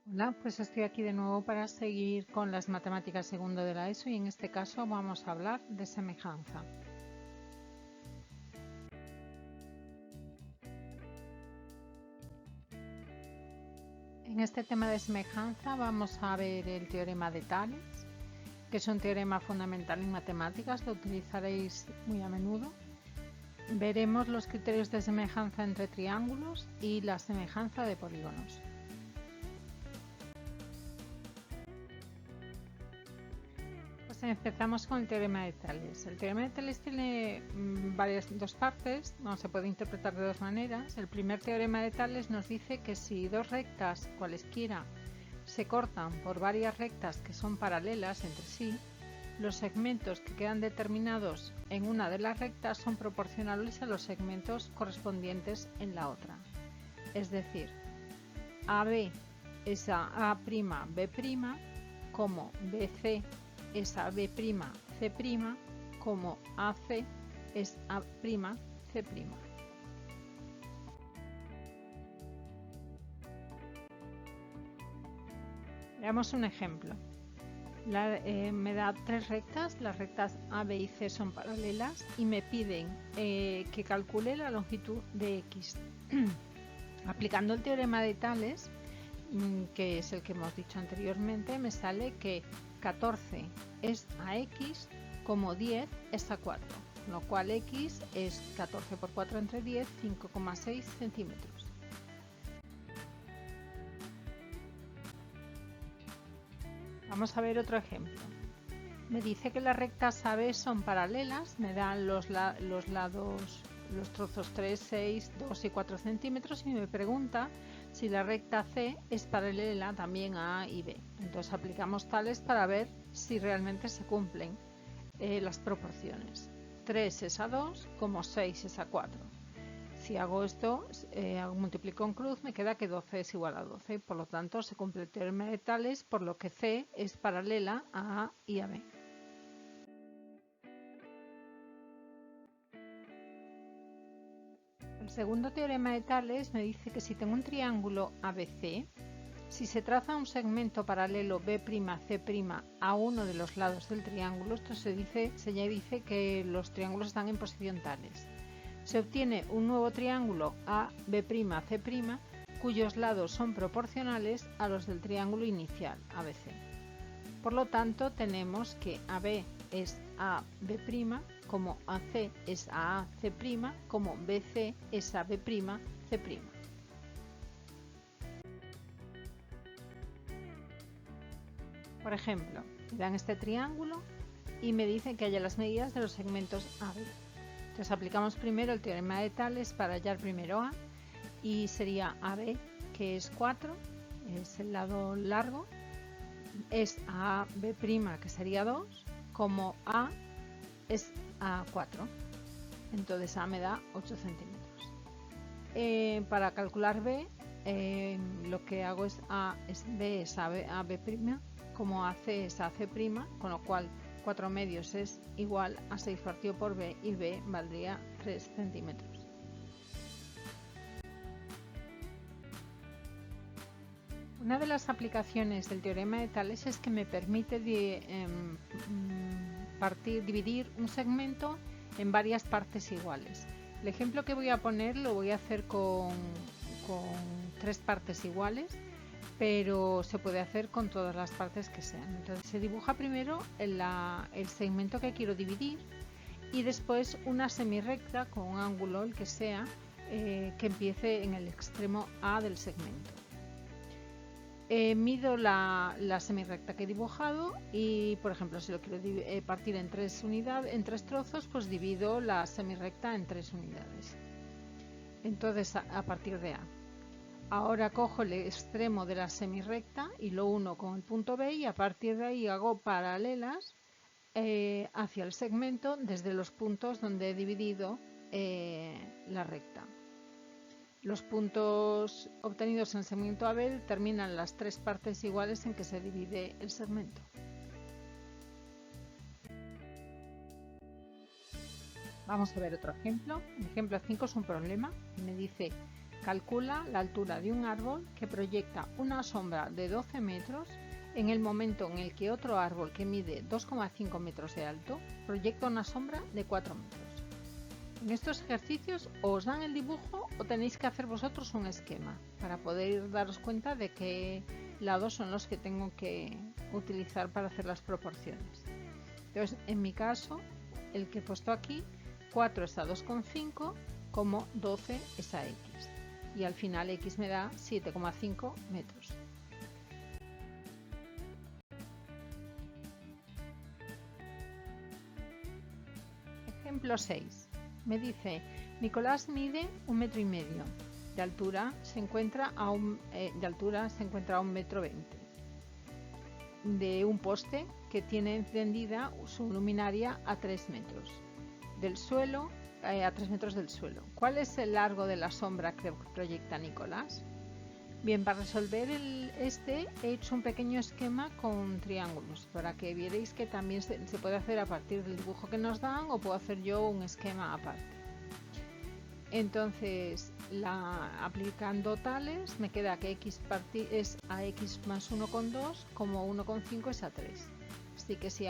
Hola, pues estoy aquí de nuevo para seguir con las matemáticas segundo de la ESO y en este caso vamos a hablar de semejanza. En este tema de semejanza vamos a ver el teorema de Tales, que es un teorema fundamental en matemáticas, lo utilizaréis muy a menudo. Veremos los criterios de semejanza entre triángulos y la semejanza de polígonos. Pues empezamos con el teorema de Tales. El teorema de Tales tiene dos partes, se puede interpretar de dos maneras. El primer teorema de Tales nos dice que si dos rectas cualesquiera se cortan por varias rectas que son paralelas entre sí, los segmentos que quedan determinados en una de las rectas son proporcionales a los segmentos correspondientes en la otra. Es decir, AB es a A'B', como BC es a B'C', como AC es a' C'. Veamos un ejemplo. Me da tres rectas, las rectas A, B y C son paralelas y me piden que calcule la longitud de X. Aplicando el teorema de Tales, que es el que hemos dicho anteriormente, me sale que 14 es a X como 10 es a 4, lo cual X es 14 por 4 entre 10, 5,6 centímetros. Vamos a ver otro ejemplo. Me dice que las rectas AB son paralelas, me dan los lados, los trozos 3, 6, 2 y 4 centímetros y me pregunta si la recta C es paralela también a A y B. Entonces aplicamos Tales para ver si realmente se cumplen las proporciones. 3 es a 2 como 6 es a 4. Si hago esto, multiplico en cruz, me queda que 12 es igual a 12. Por lo tanto, se cumple el teorema de Tales, por lo que C es paralela a A y a B. El segundo teorema de Tales me dice que si tengo un triángulo ABC, si se traza un segmento paralelo B'C' a uno de los lados del triángulo, esto se ya dice que los triángulos están en posición Tales. Se obtiene un nuevo triángulo AB'C', cuyos lados son proporcionales a los del triángulo inicial ABC. Por lo tanto, tenemos que AB es a B', como AC es a AC', como BC es a B'C'. Por ejemplo, me dan este triángulo y me dicen que haya las medidas de los segmentos AB. Entonces aplicamos primero el teorema de Tales para hallar primero A y sería AB, que es 4, es el lado largo, es a B', que sería 2, como A es a 4. Entonces A me da 8 centímetros. Para calcular B, lo que hago es B es a B', como AC es a AC', con lo cual 4 medios es igual a 6 partido por B y B valdría 3 centímetros. Una de las aplicaciones del teorema de Tales es que me permite dividir un segmento en varias partes iguales. El ejemplo que voy a poner lo voy a hacer con 3 partes iguales, pero se puede hacer con todas las partes que sean. Entonces se dibuja primero el segmento que quiero dividir y después una semirrecta con un ángulo, el que sea, que empiece en el extremo A del segmento. Mido la semirrecta que he dibujado y, por ejemplo, si lo quiero partir en tres trozos, pues divido la semirrecta en 3 unidades. Entonces, a partir de A. Ahora cojo el extremo de la semirrecta y lo uno con el punto B y a partir de ahí hago paralelas hacia el segmento desde los puntos donde he dividido la recta. Los puntos obtenidos en el segmento AB determinan las 3 partes iguales en que se divide el segmento. Vamos a ver otro ejemplo. El ejemplo 5 es un problema. Me dice calcula la altura de un árbol que proyecta una sombra de 12 metros en el momento en el que otro árbol que mide 2,5 metros de alto proyecta una sombra de 4 metros. En estos ejercicios os dan el dibujo o tenéis que hacer vosotros un esquema para poder daros cuenta de qué lados son los que tengo que utilizar para hacer las proporciones. Entonces, en mi caso, el que he puesto aquí, 4 es a 2,5, como 12 es a x. Y al final x me da 7,5 metros. Ejemplo 6. Me dice, Nicolás mide 1,5 metros. De altura se encuentra a 1,20 metros. De un poste que tiene encendida su luminaria a 3 metros del suelo, a 3 metros del suelo. ¿Cuál es el largo de la sombra que proyecta Nicolás? Bien, para resolver he hecho un pequeño esquema con triángulos para que vierais que también se puede hacer a partir del dibujo que nos dan, o puedo hacer yo un esquema aparte. Entonces, aplicando tales, me queda que x es a x más 1,2, como 1,5 es a 3. Así que si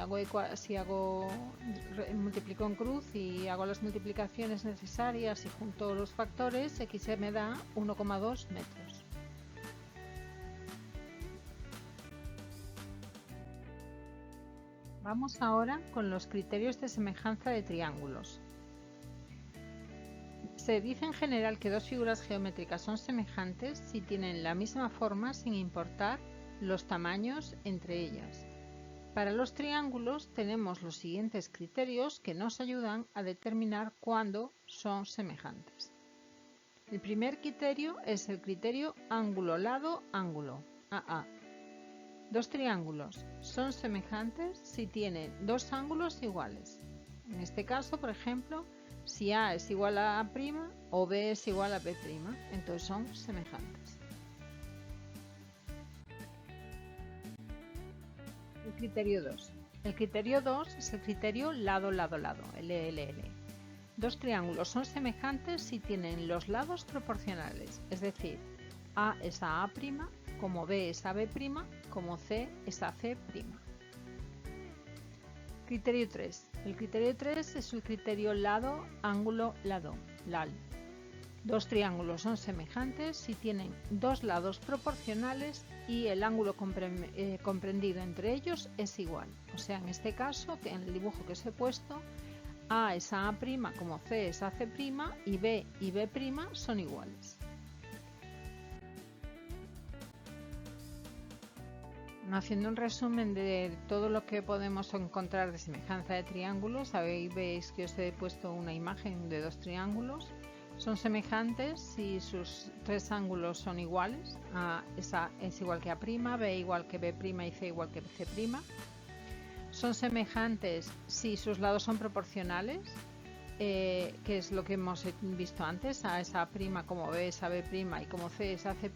multiplico en cruz y hago las multiplicaciones necesarias y junto los factores, x me da 1,2 metros. Vamos ahora con los criterios de semejanza de triángulos. Se dice en general que dos figuras geométricas son semejantes si tienen la misma forma sin importar los tamaños entre ellas. Para los triángulos tenemos los siguientes criterios que nos ayudan a determinar cuándo son semejantes. El primer criterio es el criterio ángulo-lado-ángulo, AA. Dos triángulos son semejantes si tienen dos ángulos iguales. En este caso, por ejemplo, si A es igual a A' o B es igual a B', entonces son semejantes. El criterio 2. El criterio 2 es el criterio lado-lado-lado, LLL. Dos triángulos son semejantes si tienen los lados proporcionales, es decir, A es a A', como B es a B', como C es a C'. Criterio 3. El criterio 3 es el criterio lado-ángulo-lado, LAL. Dos triángulos son semejantes si tienen dos lados proporcionales y el ángulo comprendido entre ellos es igual. O sea, en este caso, en el dibujo que os he puesto, A es a A', como C es a C', y B son iguales. Haciendo un resumen de todo lo que podemos encontrar de semejanza de triángulos, veis que os he puesto una imagen de dos triángulos. Son semejantes si sus tres ángulos son iguales. A es igual que A', B igual que B' y C igual que C'. Son semejantes si sus lados son proporcionales, que es lo que hemos visto antes. A es A', como B es a B' y como C es a C'.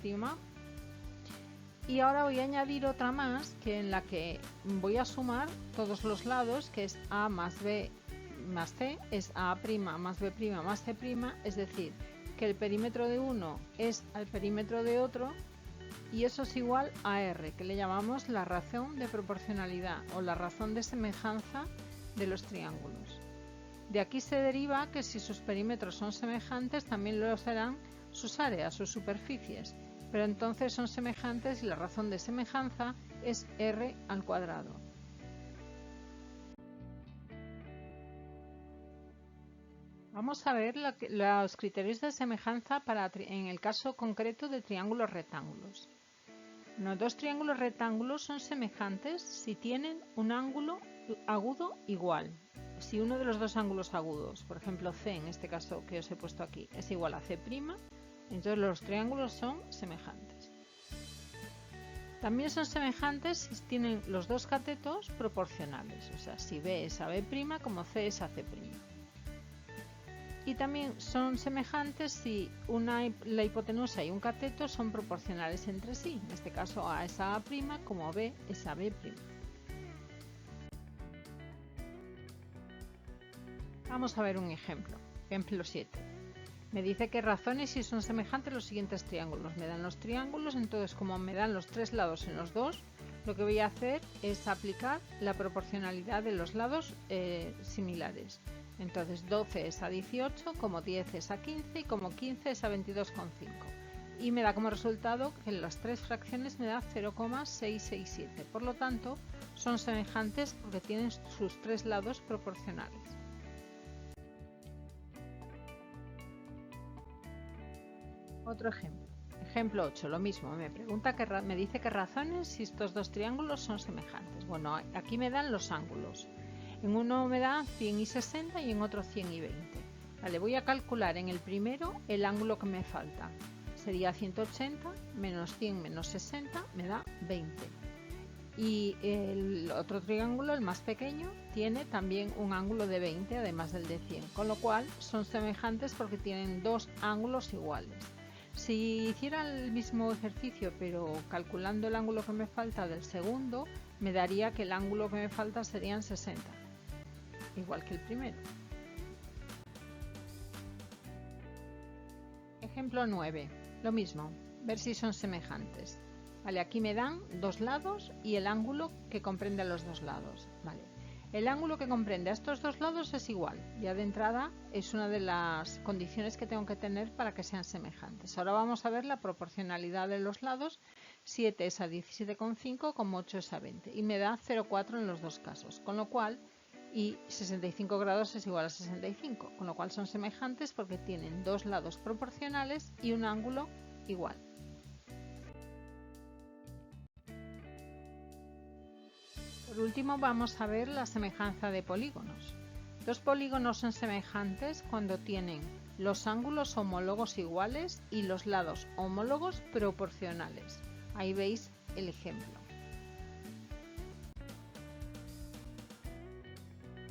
Y ahora voy a añadir otra más, en la que voy a sumar todos los lados, que es A más B más C, es A' más B' más C', es decir, que el perímetro de uno es al perímetro de otro, y eso es igual a R, que le llamamos la razón de proporcionalidad o la razón de semejanza de los triángulos. De aquí se deriva que si sus perímetros son semejantes, también lo serán sus áreas, sus superficies. Pero entonces son semejantes y la razón de semejanza es R al cuadrado. Vamos a ver los criterios de semejanza en el caso concreto de triángulos rectángulos. Dos triángulos rectángulos son semejantes si tienen un ángulo agudo igual. Si uno de los dos ángulos agudos, por ejemplo C en este caso que os he puesto aquí, es igual a C', entonces los triángulos son semejantes. También son semejantes si tienen los dos catetos proporcionales, o sea, si B es a B', como C es a C'. Y también son semejantes si la hipotenusa y un cateto son proporcionales entre sí, en este caso A es a A', como B es a B'. Vamos a ver un ejemplo. Ejemplo 7. Me dice que razone si son semejantes los siguientes triángulos. Me dan los triángulos, entonces como me dan los tres lados en los dos, lo que voy a hacer es aplicar la proporcionalidad de los lados similares. Entonces 12 es a 18, como 10 es a 15 y como 15 es a 22,5. Y me da como resultado que las tres fracciones me da 0,667. Por lo tanto, son semejantes porque tienen sus tres lados proporcionales. Otro ejemplo. Ejemplo 8, lo mismo. Me dice que razones si estos dos triángulos son semejantes. Bueno, aquí me dan los ángulos. En uno me da 100 y 60 y en otro 100 y 20. Vale, voy a calcular en el primero el ángulo que me falta. Sería 180 menos 100 menos 60 me da 20. Y el otro triángulo, el más pequeño, tiene también un ángulo de 20 además del de 100, con lo cual son semejantes porque tienen dos ángulos iguales. Si hiciera el mismo ejercicio pero calculando el ángulo que me falta del segundo, me daría que el ángulo que me falta serían 60, igual que el primero. Ejemplo 9, lo mismo, ver si son semejantes. Vale, aquí me dan dos lados y el ángulo que comprende a los dos lados. Vale. El ángulo que comprende a estos dos lados es igual. Ya de entrada es una de las condiciones que tengo que tener para que sean semejantes. Ahora vamos a ver la proporcionalidad de los lados. 7 es a 17,5 como 8 es a 20. Y me da 0,4 en los dos casos. Con lo cual, y 65 grados es igual a 65. Con lo cual son semejantes porque tienen dos lados proporcionales y un ángulo igual. Por último vamos a ver la semejanza de polígonos. Los polígonos son semejantes cuando tienen los ángulos homólogos iguales y los lados homólogos proporcionales. Ahí veis el ejemplo.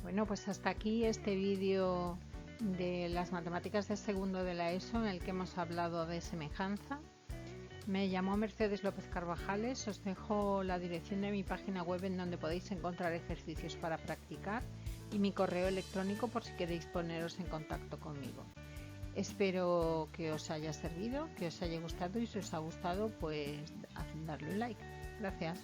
Bueno, pues hasta aquí este vídeo de las matemáticas de segundo de la ESO en el que hemos hablado de semejanza. Me llamo Mercedes López Carvajales, os dejo la dirección de mi página web en donde podéis encontrar ejercicios para practicar y mi correo electrónico por si queréis poneros en contacto conmigo. Espero que os haya servido, que os haya gustado y si os ha gustado pues darle un like. Gracias.